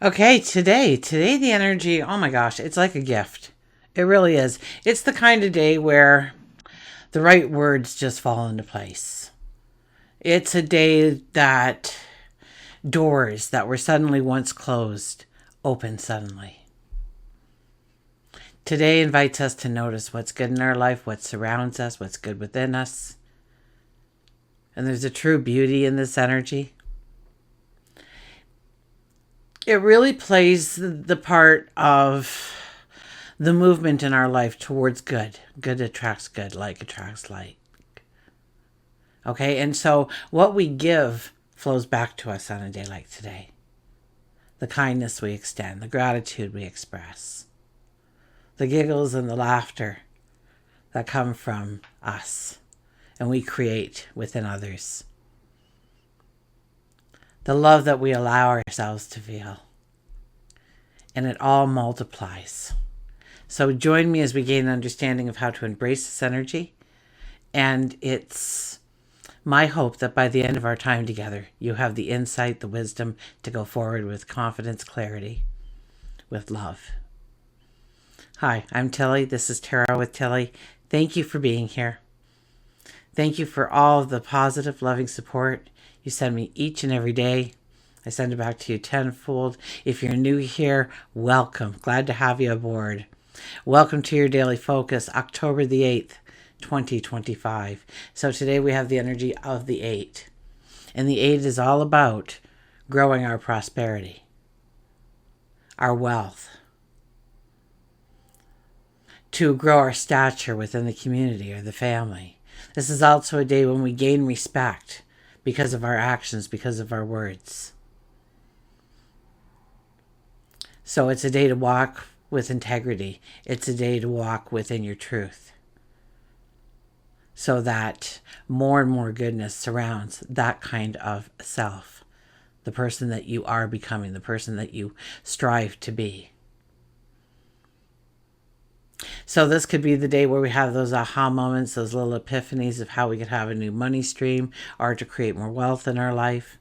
Okay, today the energy, oh my gosh, it's like a gift. It really is. It's the kind of day where the right words just fall into place. It's a day that doors that were suddenly once closed open suddenly. Today invites us to notice what's good in our life, what surrounds us, what's good within us. And there's a true beauty in this energy. It really plays the part of the movement in our life towards good. Good attracts good, like attracts like. Okay, and so what we give flows back to us on a day like today. The kindness we extend, the gratitude we express, the giggles and the laughter that come from us and we create within others, the love that we allow ourselves to feel, and it all multiplies. So join me as we gain an understanding of how to embrace this energy, and it's my hope that by the end of our time together, you have the insight, the wisdom to go forward with confidence, clarity, with love. Hi, I'm Tilly. This is Tarot with Tilly. Thank you for being here. Thank you for all of the positive, loving support you send me each and every day. I send it back to you tenfold. If you're new here, welcome. Glad to have you aboard. Welcome to your daily focus, October the 8th. 2025. So today we have the energy of the 8. And the 8 is all about growing our prosperity, our wealth, to grow our stature within the community or the family. This is also a day when we gain respect because of our actions, because of our words. So it's a day to walk with integrity. It's a day to walk within your truth, so that more and more goodness surrounds that kind of self, the person that you are becoming, the person that you strive to be. So this could be the day where we have those aha moments, those little epiphanies of how we could have a new money stream or to create more wealth in our life.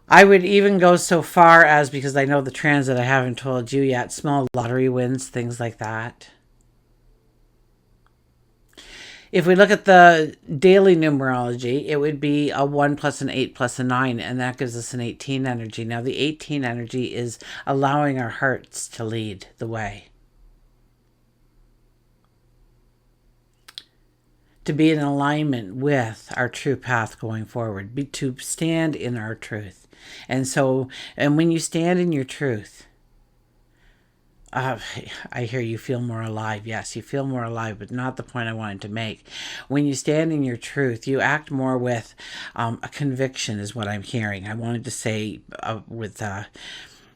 I would even go so far as, because I know the transit I haven't told you yet, small lottery wins, things like that. If we look at the daily numerology, it would be a 1 plus an 8 plus a 9, and that gives us an 18 energy. Now, the 18 energy is allowing our hearts to lead the way, to be in alignment with our true path going forward, to stand in our truth. And so, and when you stand in your truth, I hear you feel more alive. Yes, you feel more alive, but not the point I wanted to make. When you stand in your truth, you act more with a conviction, is what I'm hearing. I wanted to say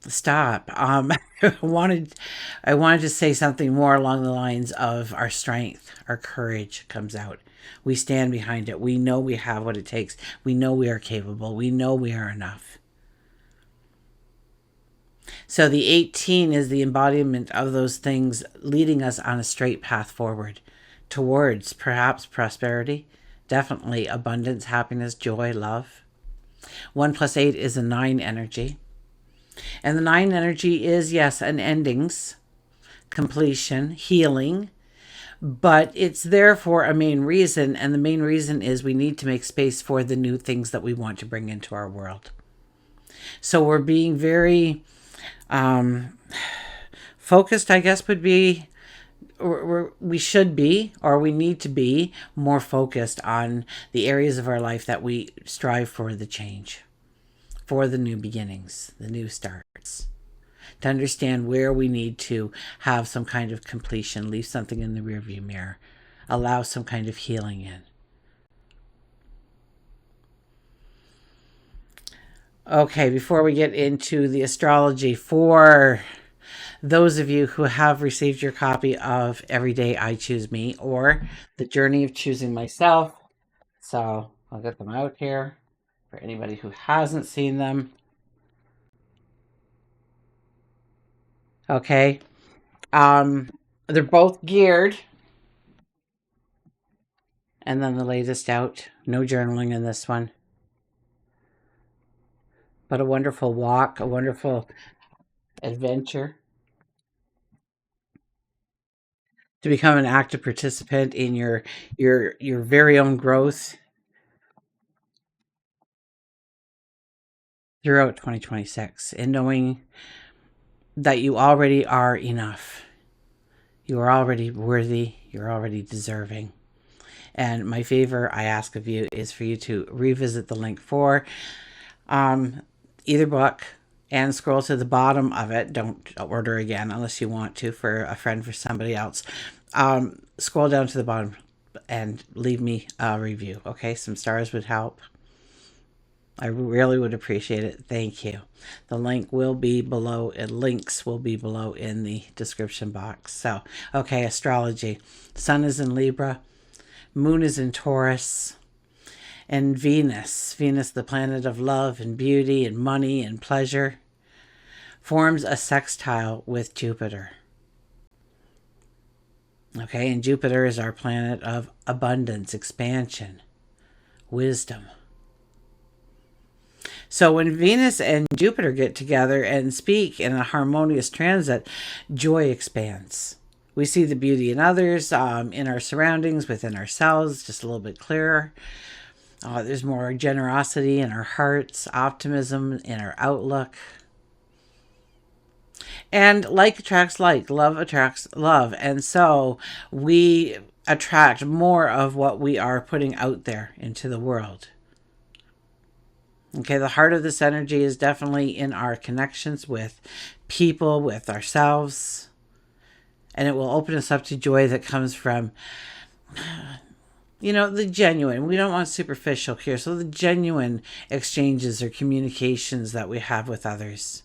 stop. I wanted to say something more along the lines of our strength, our courage comes out. We stand behind it. We know we have what it takes. We know we are capable. We know we are enough. So the 18 is the embodiment of those things, leading us on a straight path forward towards perhaps prosperity, definitely abundance, happiness, joy, love. 1 plus 8 is a 9 energy. And the 9 energy is, yes, an endings, completion, healing, but it's there for a main reason. And the main reason is we need to make space for the new things that we want to bring into our world. So we're being very focused, I guess, would be, we should be, or we need to be more focused on the areas of our life that we strive for the change, for the new beginnings, the new starts, to understand where we need to have some kind of completion, leave something in the rearview mirror, allow some kind of healing in. Okay, before we get into the astrology, for those of you who have received your copy of Every Day I Choose Me or The Journey of Choosing Myself, so I'll get them out here for anybody who hasn't seen them. Okay, they're both geared, and then the latest out. No journaling in this one. but a wonderful walk, a wonderful adventure, to become an active participant in your very own growth throughout 2026, and knowing that you already are enough. You are already worthy, you're already deserving. And my favor I ask of you is for you to revisit the link for either book and scroll to the bottom of it. Don't order again unless you want to for a friend, for somebody else. Scroll down to the bottom and leave me a review. Okay, some stars would help. I really would appreciate it. Thank you. The link will be below. Links will be below in the description box. So, okay, astrology. Sun is in Libra. Moon is in Taurus. And Venus, the planet of love and beauty and money and pleasure, forms a sextile with Jupiter. Okay, and Jupiter is our planet of abundance, expansion, wisdom. So when Venus and Jupiter get together and speak in a harmonious transit, joy expands. We see the beauty in others, in our surroundings, within ourselves, just a little bit clearer. There's more generosity in our hearts, optimism in our outlook. And like attracts like, love attracts love. And so we attract more of what we are putting out there into the world. Okay, the heart of this energy is definitely in our connections with people, with ourselves. And it will open us up to joy that comes from, the genuine. We don't want superficial here. So the genuine exchanges or communications that we have with others.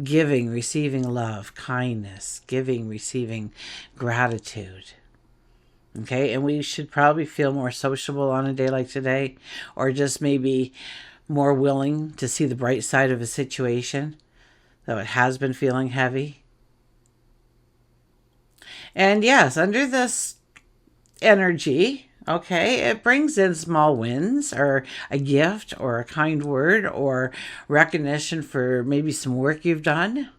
Giving, receiving love, kindness, giving, receiving gratitude. Okay, and we should probably feel more sociable on a day like today, or just maybe more willing to see the bright side of a situation, though it has been feeling heavy. And yes, under this energy, okay, it brings in small wins, or a gift, or a kind word, or recognition for maybe some work you've done.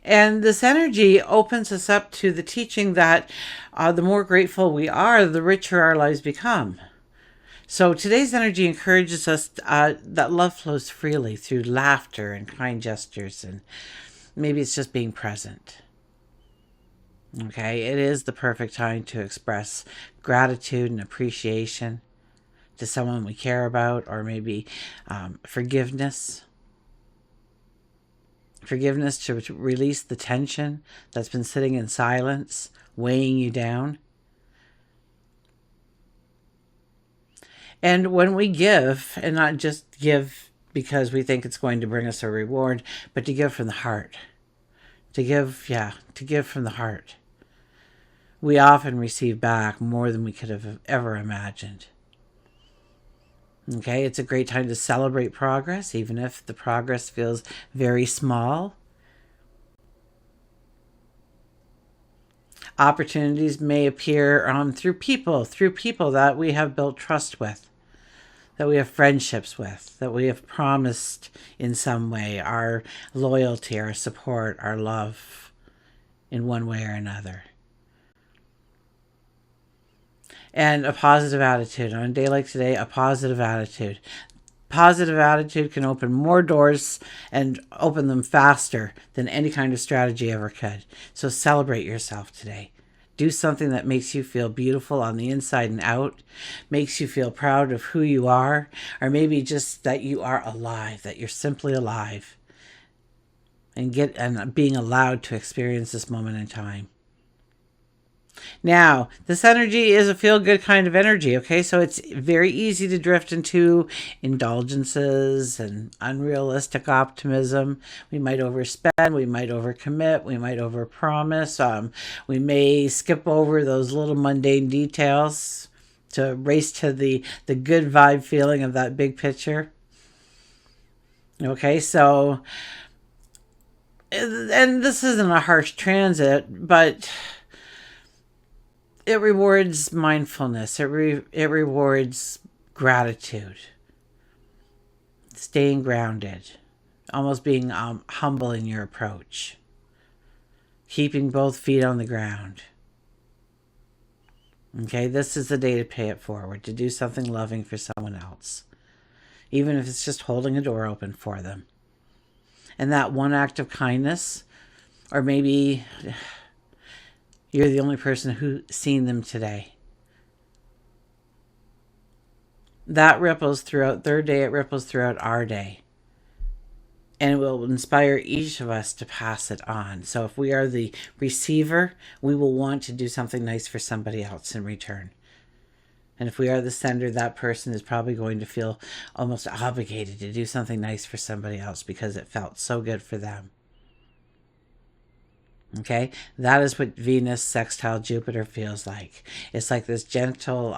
And this energy opens us up to the teaching that the more grateful we are, the richer our lives become. So today's energy encourages us that love flows freely through laughter and kind gestures, and maybe it's just being present. Okay, it is the perfect time to express gratitude and appreciation to someone we care about, or maybe forgiveness. Forgiveness to release the tension that's been sitting in silence, weighing you down. And when we give, and not just give because we think it's going to bring us a reward, but to give from the heart. To give from the heart. We often receive back more than we could have ever imagined. Okay, it's a great time to celebrate progress, even if the progress feels very small. Opportunities may appear through people that we have built trust with, that we have friendships with, that we have promised in some way our loyalty, our support, our love in one way or another. And a positive attitude. On a day like today, a positive attitude. Positive attitude can open more doors and open them faster than any kind of strategy ever could. So celebrate yourself today. Do something that makes you feel beautiful on the inside and out, makes you feel proud of who you are, or maybe just that you are alive, that you're simply alive, and being allowed to experience this moment in time. Now, this energy is a feel-good kind of energy, okay? So it's very easy to drift into indulgences and unrealistic optimism. We might overspend, we might overcommit, we might overpromise. We may skip over those little mundane details to race to the good vibe feeling of that big picture. Okay, so, and this isn't a harsh transit, but it rewards mindfulness. It rewards gratitude. staying grounded, almost being humble in your approach, keeping both feet on the ground. Okay, this is the day to pay it forward, to do something loving for someone else, even if it's just holding a door open for them. And that one act of kindness, or maybe you're the only person who's seen them today, that ripples throughout their day, it ripples throughout our day. And it will inspire each of us to pass it on. So if we are the receiver, we will want to do something nice for somebody else in return. And if we are the sender, that person is probably going to feel almost obligated to do something nice for somebody else because it felt so good for them. Okay, that is what Venus sextile Jupiter feels like. It's like this gentle,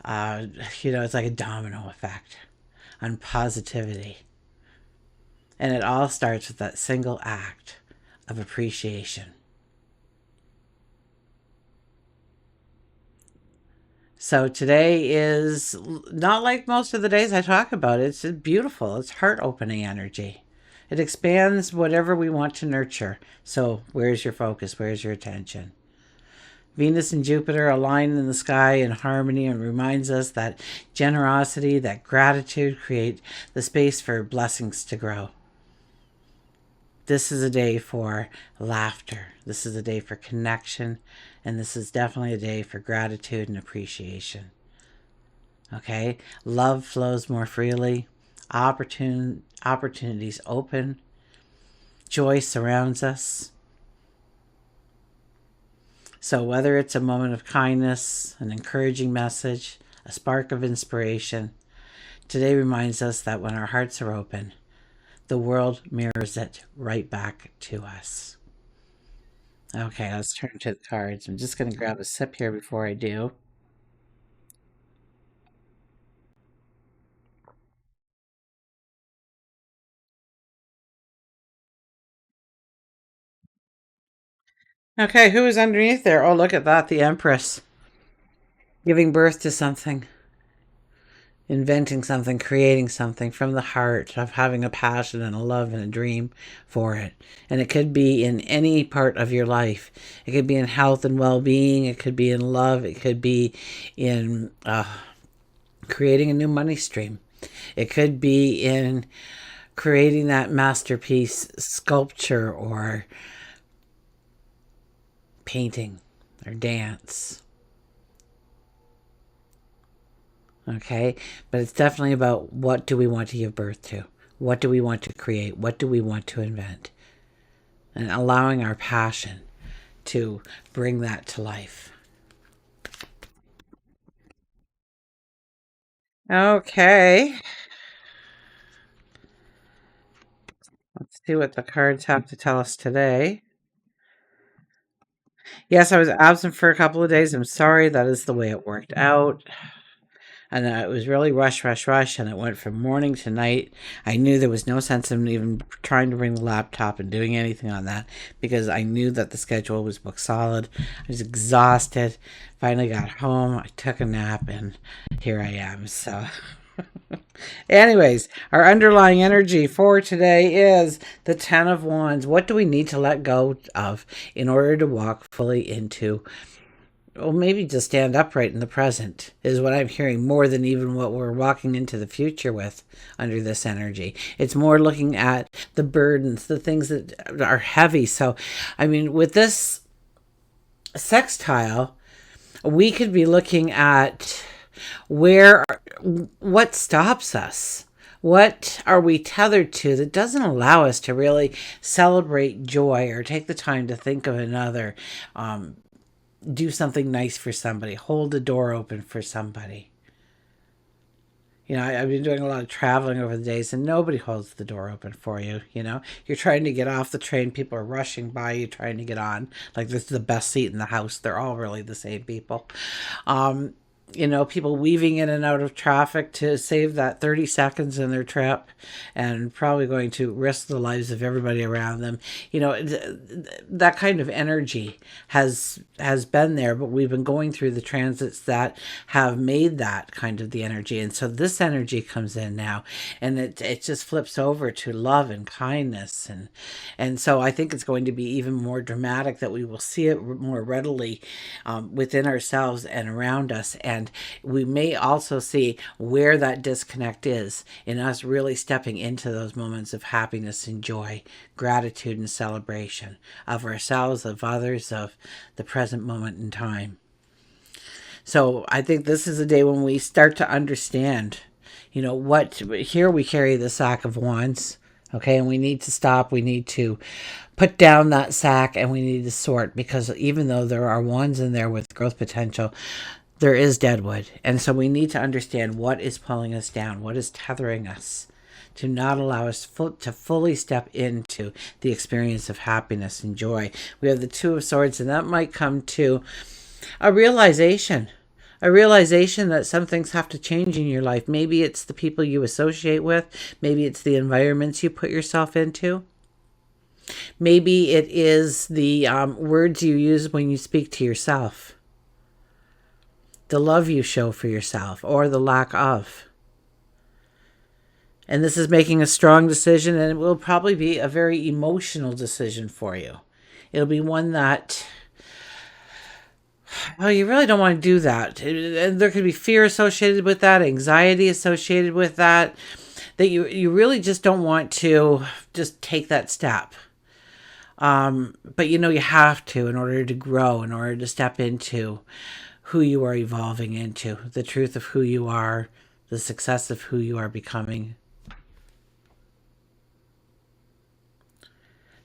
it's like a domino effect on positivity. And it all starts with that single act of appreciation. So today is not like most of the days I talk about. It's just beautiful. It's heart-opening energy. It expands whatever we want to nurture. So where's your focus? Where's your attention? Venus and Jupiter align in the sky in harmony and reminds us that generosity, that gratitude create the space for blessings to grow. This is a day for laughter. This is a day for connection. And this is definitely a day for gratitude and appreciation. Okay? Love flows more freely. Opportunities open. Joy surrounds us. So whether it's a moment of kindness, an encouraging message, a spark of inspiration, today reminds us that when our hearts are open, the world mirrors it right back to us. Okay, let's turn to the cards. I'm just going to grab a sip here before I do. Okay, who is underneath there? Oh, look at that, the Empress. Giving birth to something. Inventing something, creating something from the heart of having a passion and a love and a dream for it. And it could be in any part of your life. It could be in health and well-being. It could be in love. It could be in creating a new money stream. It could be in creating that masterpiece sculpture or painting or dance. Okay, but it's definitely about what do we want to give birth to? What do we want to create? What do we want to invent? And allowing our passion to bring that to life. Okay. Let's see what the cards have to tell us today. Yes, I was absent for a couple of days. I'm sorry. That is the way it worked out. And it was really rush, and it went from morning to night. I knew there was no sense in even trying to bring the laptop and doing anything on that because I knew that the schedule was booked solid. I was exhausted. Finally got home. I took a nap, and here I am. So, anyways, our underlying energy for today is the Ten of Wands. What do we need to let go of in order to walk fully into, well, maybe just stand upright in the present is what I'm hearing more than even what we're walking into the future with under this energy. It's more looking at the burdens, the things that are heavy. So, I mean, with this sextile, we could be looking at what stops us? What are we tethered to that doesn't allow us to really celebrate joy or take the time to think of another, do something nice for somebody, hold the door open for somebody? You know, I've been doing a lot of traveling over the days and nobody holds the door open for you. You know, you're trying to get off the train. People are rushing by you trying to get on. Like this is the best seat in the house. They're all really the same people. People weaving in and out of traffic to save that 30 seconds in their trip, and probably going to risk the lives of everybody around them. That kind of energy has been there, but we've been going through the transits that have made that kind of the energy. And so this energy comes in now, and it just flips over to love and kindness. And so I think it's going to be even more dramatic, that we will see it more readily within ourselves and around us. And we may also see where that disconnect is in us really stepping into those moments of happiness and joy, gratitude and celebration of ourselves, of others, of the present moment in time. So I think this is a day when we start to understand, here we carry the sack of wands. Okay, and we need to stop. We need to put down that sack, and we need to sort, because even though there are wands in there with growth potential, there is deadwood. And so we need to understand what is pulling us down, what is tethering us to not allow us to fully step into the experience of happiness and joy. We have the Two of Swords, and that might come to a realization that some things have to change in your life. Maybe it's the people you associate with. Maybe it's the environments you put yourself into. Maybe it is the words you use when you speak to yourself. The love you show for yourself, or the lack of. And this is making a strong decision, and it will probably be a very emotional decision for you. It'll be one that, you really don't want to do that. And there could be fear associated with that, anxiety associated with that you really just don't want to just take that step. But you have to, in order to grow, in order to step into who you are evolving into, the truth of who you are, the success of who you are becoming.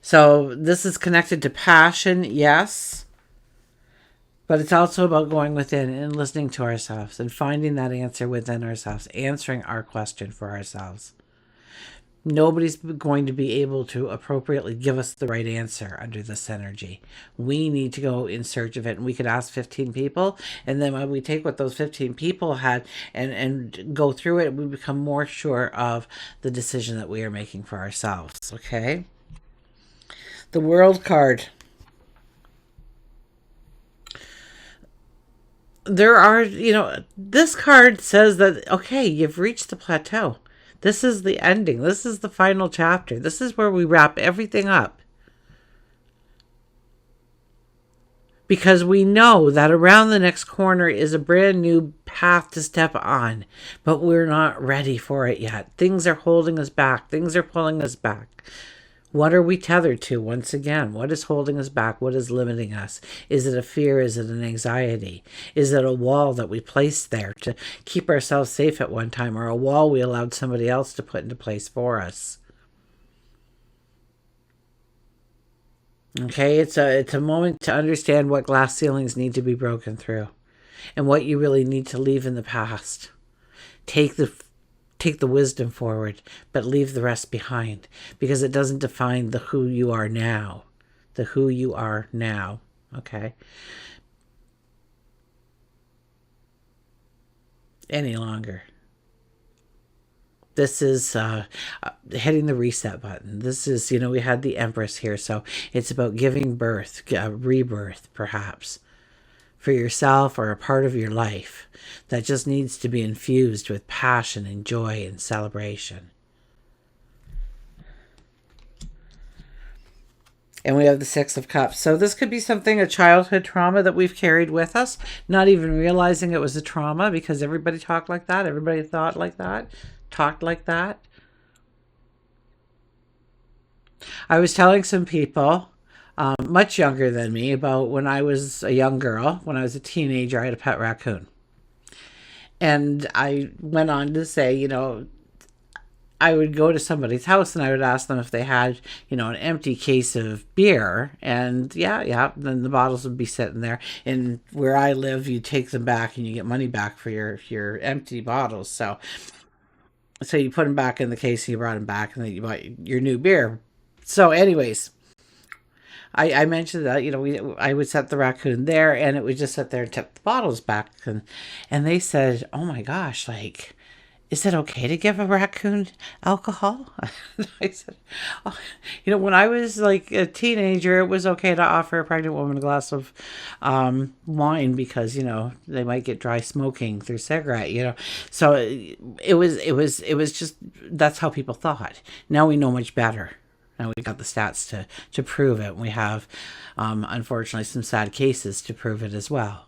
So this is connected to passion, yes. But it's also about going within and listening to ourselves and finding that answer within ourselves, answering our question for ourselves. Nobody's going to be able to appropriately give us the right answer under this energy. We need to go in search of it. And we could ask 15 people. And then when we take what those 15 people had and go through it, we become more sure of the decision that we are making for ourselves. Okay? The World card. There are, this card says that, okay, you've reached the plateau. This is the ending. This is the final chapter. This is where we wrap everything up. Because we know that around the next corner is a brand new path to step on, but we're not ready for it yet. Things are holding us back. Things are pulling us back. What are we tethered to once again? What is holding us back? What is limiting us? Is it a fear? Is it an anxiety? Is it a wall that we placed there to keep ourselves safe at one time, or a wall we allowed somebody else to put into place for us? Okay, it's a moment to understand what glass ceilings need to be broken through and what you really need to leave in the past. Take the wisdom forward, but leave the rest behind, because it doesn't define the who you are now. The who you are now. Okay? Any longer. This is hitting the reset button. This is, we had the Empress here, so it's about giving birth, rebirth, perhaps, for yourself or a part of your life that just needs to be infused with passion and joy and celebration. And we have the Six of Cups. So this could be something, a childhood trauma that we've carried with us, not even realizing it was a trauma, because everybody talked like that. Everybody thought like that, talked like that. I was telling some people much younger than me about when I was a young girl, when I was a teenager, I had a pet raccoon. And I went on to say, I would go to somebody's house and I would ask them if they had, an empty case of beer. And yeah, then the bottles would be sitting there. And where I live, you take them back and you get money back for your empty bottles. So you put them back in the case and you brought them back, and then you bought your new beer. So anyways, I mentioned that, I would set the raccoon there and it would just sit there and tip the bottles back. And they said, oh my gosh, like, is it okay to give a raccoon alcohol? I said, oh, when I was like a teenager, it was okay to offer a pregnant woman a glass of wine because, they might get dry smoking through cigarette. So it was just, that's how people thought. Now we know much better. Now we've got the stats to prove it. We have, unfortunately, some sad cases to prove it as well.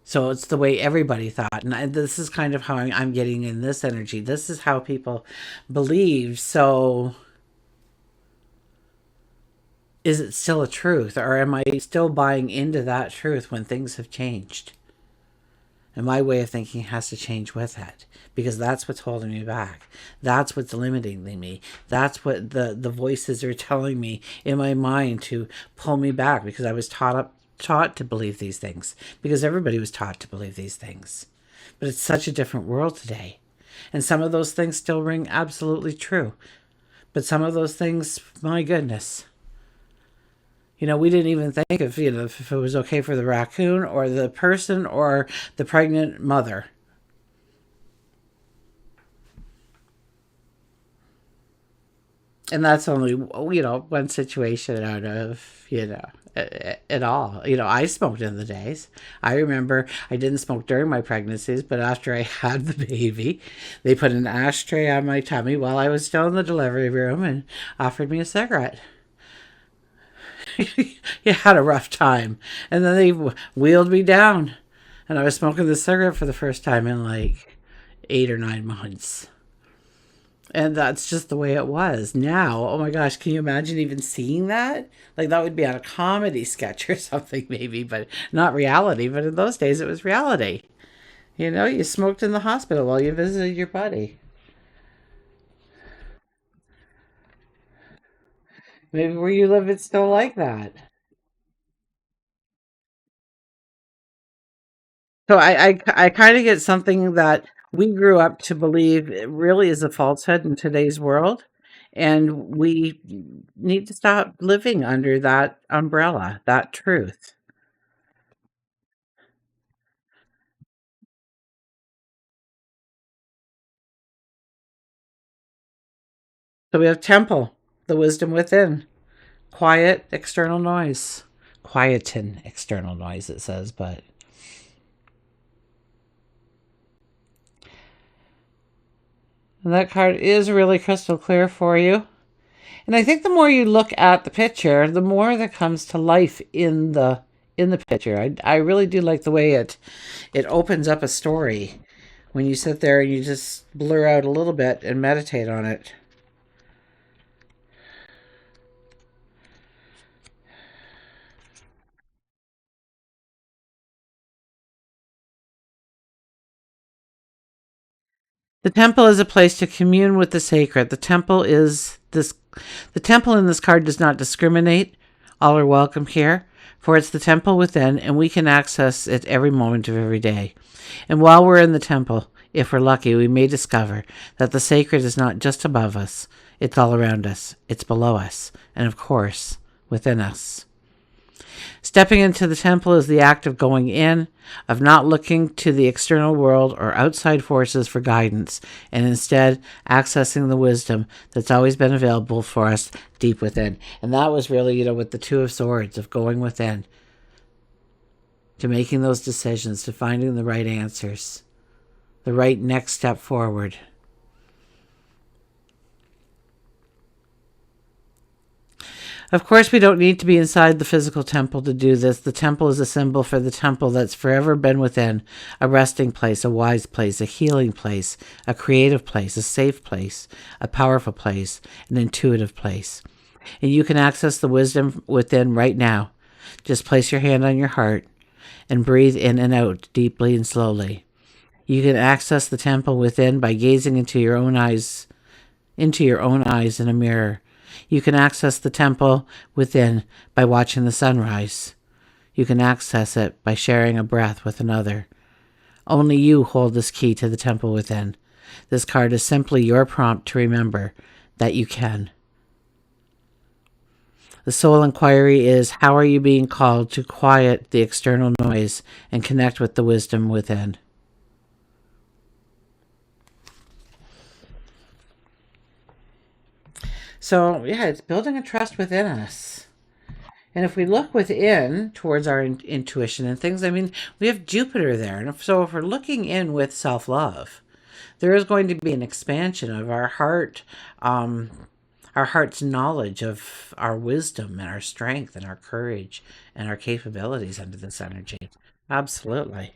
So it's the way everybody thought. And this is kind of how I'm getting in this energy. This is how people believe. So is it still a truth? Or am I still buying into that truth when things have changed? And my way of thinking has to change with it. Because that's what's holding me back. That's what's limiting me. That's what the voices are telling me in my mind to pull me back. Because I was taught to believe these things, because everybody was taught to believe these things. But it's such a different world today. And some of those things still ring absolutely true. But some of those things, my goodness. We didn't even think of, if it was okay for the raccoon or the person or the pregnant mother. And that's only, one situation out of, at all. I smoked in the days. I remember I didn't smoke during my pregnancies, but after I had the baby, they put an ashtray on my tummy while I was still in the delivery room and offered me a cigarette. You had a rough time. And then they wheeled me down. And I was smoking the cigarette for the first time in like 8 or 9 months. And that's just the way it was. Now, oh my gosh, can you imagine even seeing that? Like, that would be on a comedy sketch or something, maybe, but not reality. But in those days, it was reality. You smoked in the hospital while you visited your buddy. Maybe where you live, it's still like that. So I kind of get something that we grew up to believe it really is a falsehood in today's world. And we need to stop living under that umbrella, that truth. So we have temple, the wisdom within, quiet external noise. Quieten external noise, it says, but and that card is really crystal clear for you. And I think the more you look at the picture, the more that comes to life in the picture. I really do like the way it opens up a story when you sit there and you just blur out a little bit and meditate on it. The temple is a place to commune with the sacred. The temple in this card does not discriminate. All are welcome here, for it's the temple within, and we can access it every moment of every day. And while we're in the temple, if we're lucky, we may discover that the sacred is not just above us, it's all around us, it's below us, and of course, within us. Stepping into the temple is the act of going in, of not looking to the external world or outside forces for guidance, and instead accessing the wisdom that's always been available for us deep within. And that was really, with the Two of Swords, of going within, to making those decisions, to finding the right answers, the right next step forward. Of course, we don't need to be inside the physical temple to do this. The temple is a symbol for the temple that's forever been within, a resting place, a wise place, a healing place, a creative place, a safe place, a powerful place, an intuitive place. And you can access the wisdom within right now. Just place your hand on your heart and breathe in and out deeply and slowly. You can access the temple within by gazing into your own eyes in a mirror. You can access the temple within by watching the sunrise. You can access it by sharing a breath with another. Only you hold this key to the temple within. This card is simply your prompt to remember that you can. The soul inquiry is, how are you being called to quiet the external noise and connect with the wisdom within? So, yeah, it's building a trust within us. And if we look within towards our intuition and things, I mean, we have Jupiter there. And so if we're looking in with self-love, there is going to be an expansion of our heart's knowledge of our wisdom and our strength and our courage and our capabilities under this energy. Absolutely.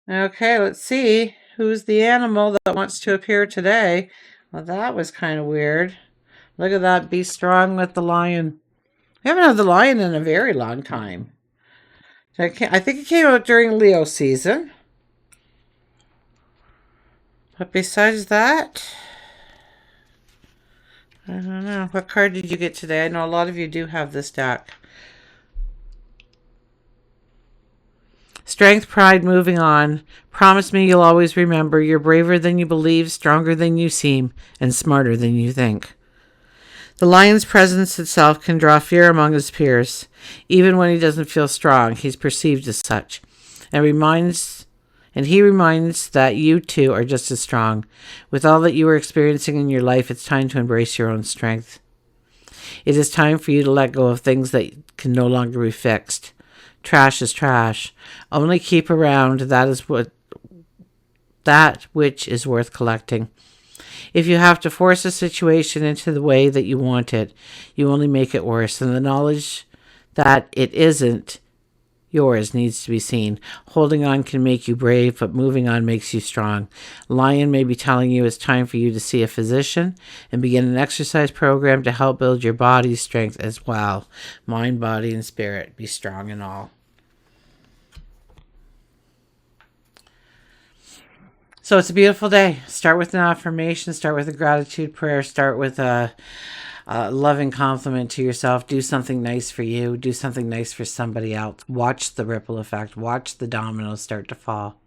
Okay, let's see. Who's the animal that wants to appear today? Well, that was kind of weird. Look at that. Be strong with the lion. We haven't had the lion in a very long time. I think it came out during Leo season. But besides that, I don't know. What card did you get today? I know a lot of you do have this deck. Strength, pride, moving on. Promise me you'll always remember you're braver than you believe, stronger than you seem, and smarter than you think. The lion's presence itself can draw fear among his peers. Even when he doesn't feel strong, he's perceived as such. And he reminds that you too are just as strong. With all that you are experiencing in your life, it's time to embrace your own strength. It is time for you to let go of things that can no longer be fixed. Trash is trash. Only keep around that which is worth collecting. If you have to force a situation into the way that you want it, you only make it worse, and the knowledge that it isn't yours needs to be seen. Holding on can make you brave, but moving on makes you strong. Lion may be telling you it's time for you to see a physician and begin an exercise program to help build your body's strength as well. Mind, body, and spirit. Be strong in all. So it's a beautiful day. Start with an affirmation, start with a gratitude prayer, start with a loving compliment to yourself. Do something nice for you. Do something nice for somebody else. Watch the ripple effect. Watch the dominoes start to fall.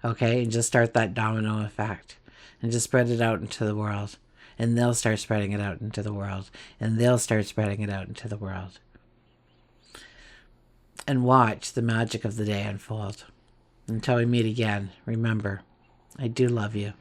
Okay? And just start that domino effect. And just spread it out into the world. And they'll start spreading it out into the world. And they'll start spreading it out into the world. And watch the magic of the day unfold. Until we meet again, remember, I do love you.